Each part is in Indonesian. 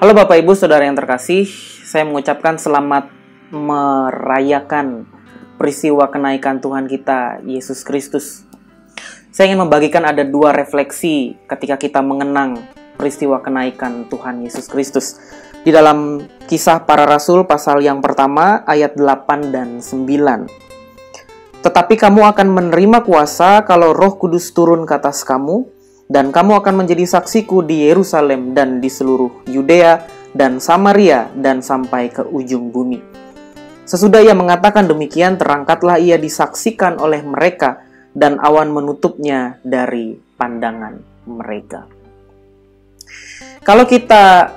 Halo Bapak Ibu Saudara yang terkasih, saya mengucapkan selamat merayakan peristiwa kenaikan Tuhan kita, Yesus Kristus. Saya ingin membagikan ada dua refleksi ketika kita mengenang peristiwa kenaikan Tuhan Yesus Kristus. Di dalam Kisah Para Rasul pasal yang pertama ayat 8 dan 9. Tetapi kamu akan menerima kuasa kalau Roh Kudus turun ke atas kamu, dan kamu akan menjadi saksiku di Yerusalem dan di seluruh Yudea dan Samaria dan sampai ke ujung bumi. Sesudah ia mengatakan demikian, terangkatlah ia disaksikan oleh mereka, dan awan menutupnya dari pandangan mereka. Kalau kita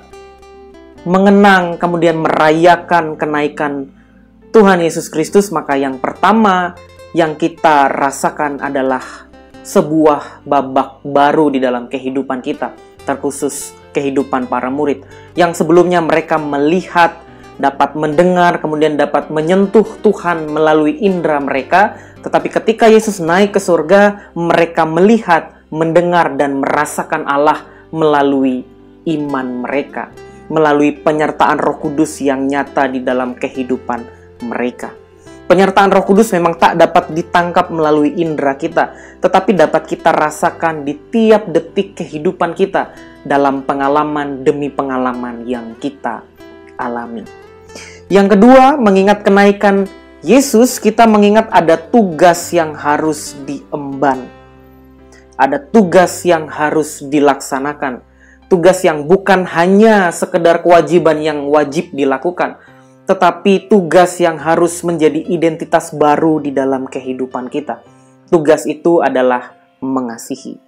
mengenang kemudian merayakan kenaikan Tuhan Yesus Kristus, maka yang pertama yang kita rasakan adalah sebuah babak baru di dalam kehidupan kita, terkhusus kehidupan para murid yang sebelumnya mereka melihat, dapat mendengar, kemudian dapat menyentuh Tuhan melalui indera mereka. Tetapi ketika Yesus naik ke surga, mereka melihat, mendengar, dan merasakan Allah melalui iman mereka, melalui penyertaan Roh Kudus yang nyata di dalam kehidupan mereka. Penyertaan Roh Kudus memang tak dapat ditangkap melalui indera kita, tetapi dapat kita rasakan di tiap detik kehidupan kita dalam pengalaman demi pengalaman yang kita alami. Yang kedua, mengingat kenaikan Yesus, kita mengingat ada tugas yang harus diemban. Ada tugas yang harus dilaksanakan. Tugas yang bukan hanya sekedar kewajiban yang wajib dilakukan, tetapi tugas yang harus menjadi identitas baru di dalam kehidupan kita. Tugas itu adalah mengasihi.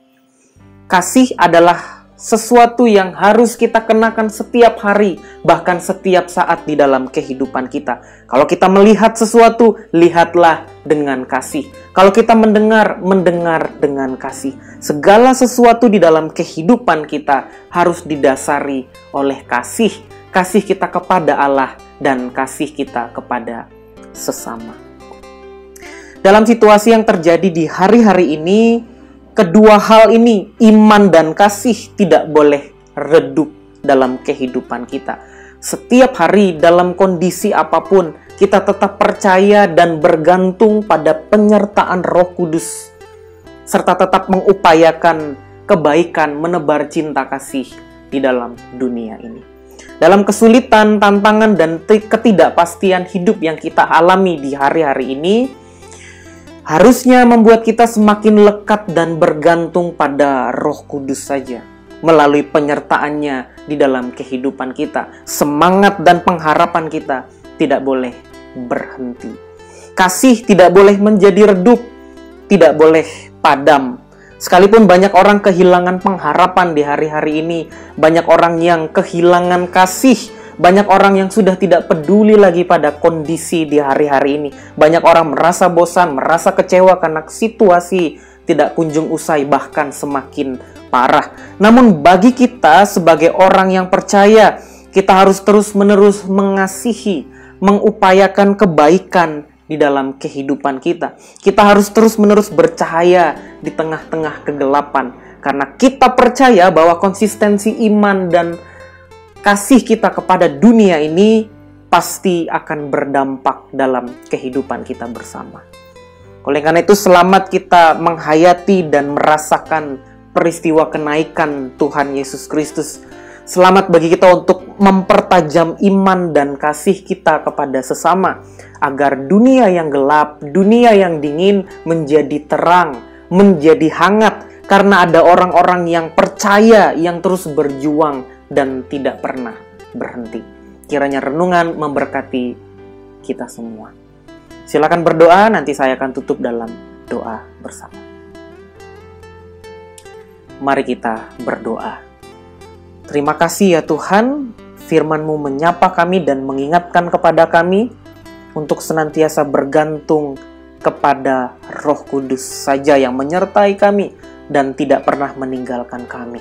Kasih adalah sesuatu yang harus kita kenakan setiap hari, bahkan setiap saat di dalam kehidupan kita. Kalau kita melihat sesuatu, lihatlah dengan kasih. Kalau kita mendengar, mendengar dengan kasih. Segala sesuatu di dalam kehidupan kita harus didasari oleh kasih. Kasih kita kepada Allah dan kasih kita kepada sesama. Dalam situasi yang terjadi di hari-hari ini, kedua hal ini, iman dan kasih, tidak boleh redup dalam kehidupan kita. Setiap hari dalam kondisi apapun, kita tetap percaya dan bergantung pada penyertaan Roh Kudus, serta tetap mengupayakan kebaikan, menebar cinta kasih di dalam dunia ini. Dalam kesulitan, tantangan, dan ketidakpastian hidup yang kita alami di hari-hari ini, harusnya membuat kita semakin lekat dan bergantung pada Roh Kudus saja. Melalui penyertaannya di dalam kehidupan kita, semangat dan pengharapan kita tidak boleh berhenti. Kasih tidak boleh menjadi redup, tidak boleh padam. Sekalipun banyak orang kehilangan pengharapan di hari-hari ini, banyak orang yang kehilangan kasih, banyak orang yang sudah tidak peduli lagi pada kondisi di hari-hari ini. Banyak orang merasa bosan, merasa kecewa karena situasi tidak kunjung usai, bahkan semakin parah. Namun bagi kita sebagai orang yang percaya, kita harus terus-menerus mengasihi, mengupayakan kebaikan di dalam kehidupan kita. Kita harus terus-menerus bercahaya di tengah-tengah kegelapan, karena kita percaya bahwa konsistensi iman dan kasih kita kepada dunia ini pasti akan berdampak dalam kehidupan kita bersama. Oleh karena itu, selamat kita menghayati dan merasakan peristiwa kenaikan Tuhan Yesus Kristus. Selamat bagi kita untuk mempertajam iman dan kasih kita kepada sesama, agar dunia yang gelap, dunia yang dingin menjadi terang, menjadi hangat, karena ada orang-orang yang percaya, yang terus berjuang dan tidak pernah berhenti. Kiranya renungan memberkati kita semua. Silakan berdoa, nanti saya akan tutup dalam doa bersama. Mari kita berdoa. Terima kasih ya Tuhan, firman-Mu menyapa kami dan mengingatkan kepada kami untuk senantiasa bergantung kepada Roh Kudus saja yang menyertai kami dan tidak pernah meninggalkan kami.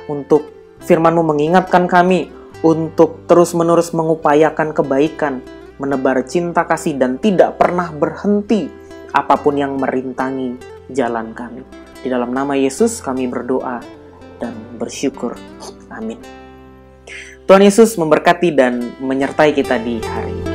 Untuk firman-Mu mengingatkan kami untuk terus-menerus mengupayakan kebaikan, menebar cinta kasih, dan tidak pernah berhenti apapun yang merintangi jalan kami. Di dalam nama Yesus kami berdoa dan bersyukur. Amin. Tuhan Yesus memberkati dan menyertai kita di hari ini.